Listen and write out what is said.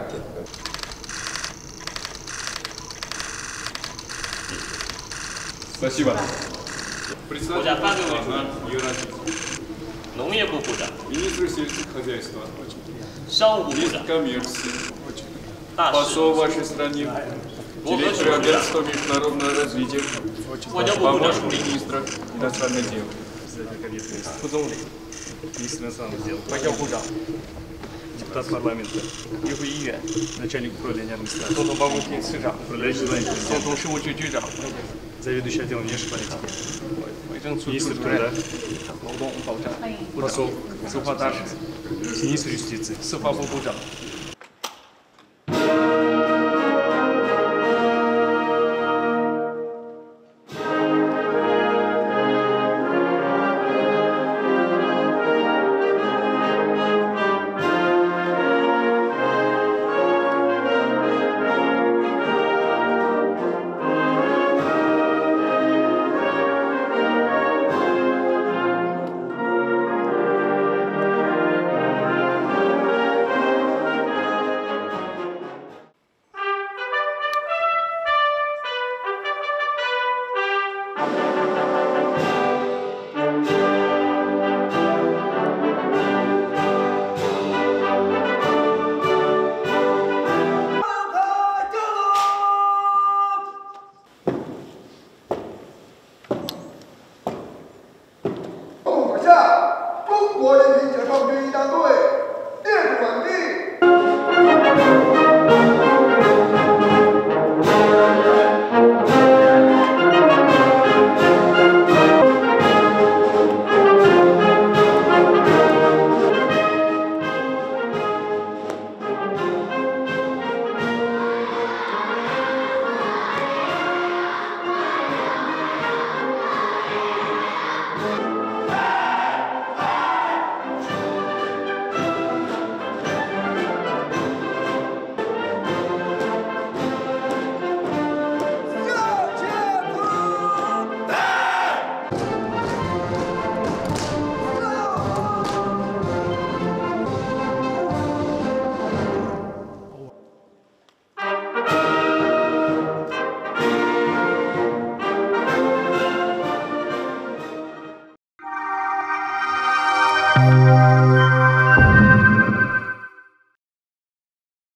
приоритет. Спасибо. Председатель Евразии. 农业部部长、 Министр сельского хозяйства. 商务部部 Министр 长、 коммерции. 大使、 Посол в вашей стране. Директор агентства международного развития. 外交部部长、 Помощник министра иностранных дел. 副总理、министр иностранных дел, 外交部长、 депутат парламента, 议会议员、 начальник управления администрации, 总统办公厅司长、 управляющий звание 总统事务局局长、 заведующий отделом внешней политики, 卫生处 министр 处主任、 труда, 劳动保障部长、 посол, 司法大使、 министр юстиции, 司法部部长、